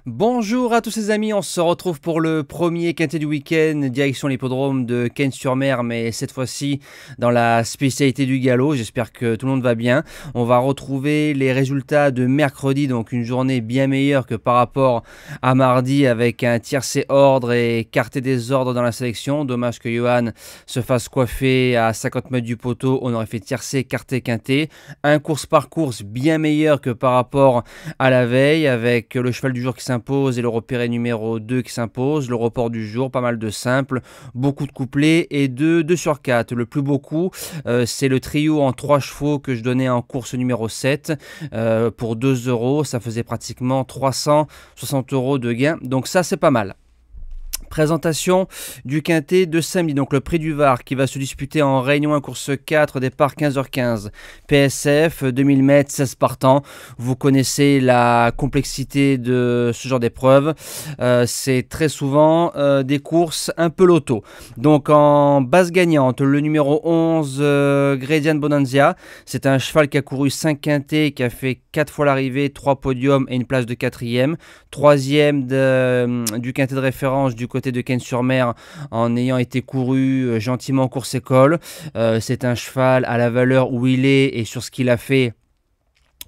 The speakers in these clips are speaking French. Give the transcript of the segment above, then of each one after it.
Bonjour à tous les amis, on se retrouve pour le premier quintet du week-end, direction l'hippodrome de Cagnes-sur-Mer, mais cette fois-ci dans la spécialité du galop. J'espère que tout le monde va bien. On va retrouver les résultats de mercredi, donc une journée bien meilleure que par rapport à mardi avec un tiercé ordre et quarté des ordres dans la sélection. Dommage que Johan se fasse coiffer à 50 mètres du poteau, on aurait fait tiercé, quarté, quinté. Un course par course bien meilleur que par rapport à la veille avec le cheval du jour qui s'impose et le repéré numéro 2 qui s'impose, le report du jour, pas mal de simples, beaucoup de couplets et 2 sur 4. Le plus beau coup, c'est le trio en 3 chevaux que je donnais en course numéro 7 pour 2 €, ça faisait pratiquement 360 € de gain, donc ça c'est pas mal. Présentation du quintet de samedi, donc le prix du Var qui va se disputer en Réunion 1 course 4, départ 15h15. PSF, 2000 mètres, 16 partants. Vous connaissez la complexité de ce genre d'épreuve. C'est très souvent des courses un peu loto. Donc en base gagnante, le numéro 11, Grédian Bonanzia. C'est un cheval qui a couru 5 quintets, qui a fait 4 fois l'arrivée, 3 podiums et une place de 4e. 3e du quintet de référence du côté de Cagnes-sur-Mer en ayant été couru gentiment en course école. C'est un cheval à la valeur où il est et sur ce qu'il a fait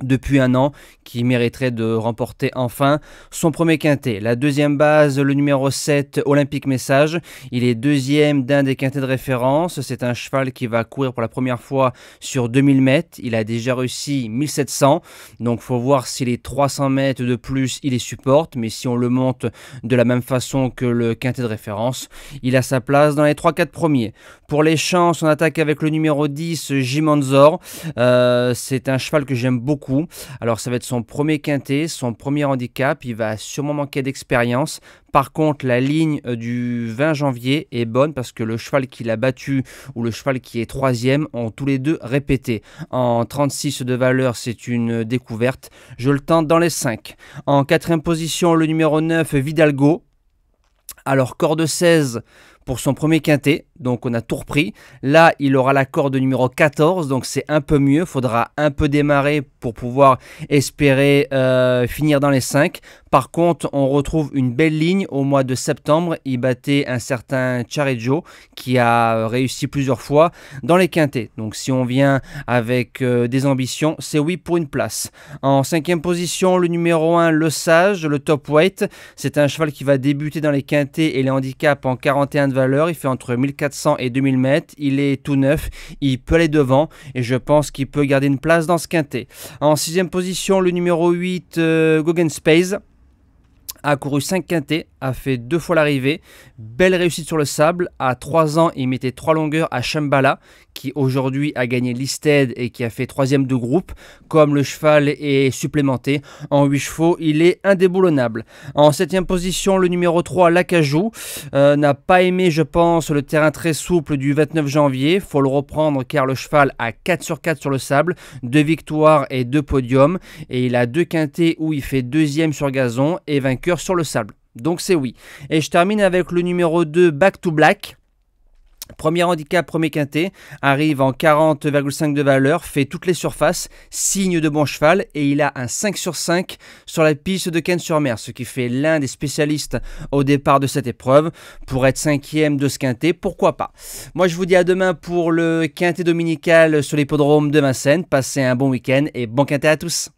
depuis un an, qui mériterait de remporter enfin son premier quintet. La deuxième base, le numéro 7, Olympique Message. Il est deuxième d'un des quintets de référence. C'est un cheval qui va courir pour la première fois sur 2000 mètres. Il a déjà réussi 1700. Donc, il faut voir si les 300 mètres de plus, il les supporte. Mais si on le monte de la même façon que le quintet de référence, il a sa place dans les 3-4 premiers. Pour les chances, on attaque avec le numéro 10, Jimanzor. C'est un cheval que j'aime beaucoup. Alors ça va être son premier quintet, son premier handicap, il va sûrement manquer d'expérience. Par contre, la ligne du 20 janvier est bonne parce que le cheval qui l'a battu ou le cheval qui est troisième ont tous les deux répété. En 36 de valeur, c'est une découverte. Je le tente dans les 5. En quatrième position, le numéro 9, Vidalgo. Alors, corde 16 pour son premier quintet, donc on a tout repris. Là, il aura la corde numéro 14, donc c'est un peu mieux. Il faudra un peu démarrer pour pouvoir espérer finir dans les 5. Par contre, on retrouve une belle ligne au mois de septembre. Il battait un certain Chareggio qui a réussi plusieurs fois dans les quintets. Donc si on vient avec des ambitions, c'est oui pour une place. En 5e position, le numéro 1, Le Sage, le top weight. C'est un cheval qui va débuter dans les quintets et les handicaps en 41 de valeur. Il fait entre 1400 et 2000 mètres. Il est tout neuf. Il peut aller devant et je pense qu'il peut garder une place dans ce quintet. En 6e position, le numéro 8, Guggen Space. A couru 5 quintets, a fait 2 fois l'arrivée, belle réussite sur le sable. À 3 ans, il mettait 3 longueurs à Shambhala, qui aujourd'hui a gagné l'Isted et qui a fait 3e de groupe. Comme le cheval est supplémenté, en 8 chevaux, il est indéboulonnable. En 7e position, le numéro 3, Lacajou, n'a pas aimé, je pense, le terrain très souple du 29 janvier. Faut le reprendre car le cheval a 4 sur 4 sur le sable, 2 victoires et 2 podiums. Et il a 2 quintets où il fait 2e sur gazon et vainqueur sur le sable. Donc c'est oui. Et je termine avec le numéro 2, Back to Black. Premier handicap, premier quintet, arrive en 40,5 de valeur, fait toutes les surfaces, signe de bon cheval et il a un 5 sur 5 sur la piste de Cagnes-sur-Mer, ce qui fait l'un des spécialistes au départ de cette épreuve. Pour être 5e de ce quintet, pourquoi pas. Moi je vous dis à demain pour le quintet dominical sur l'hippodrome de Vincennes. Passez un bon week-end et bon quintet à tous.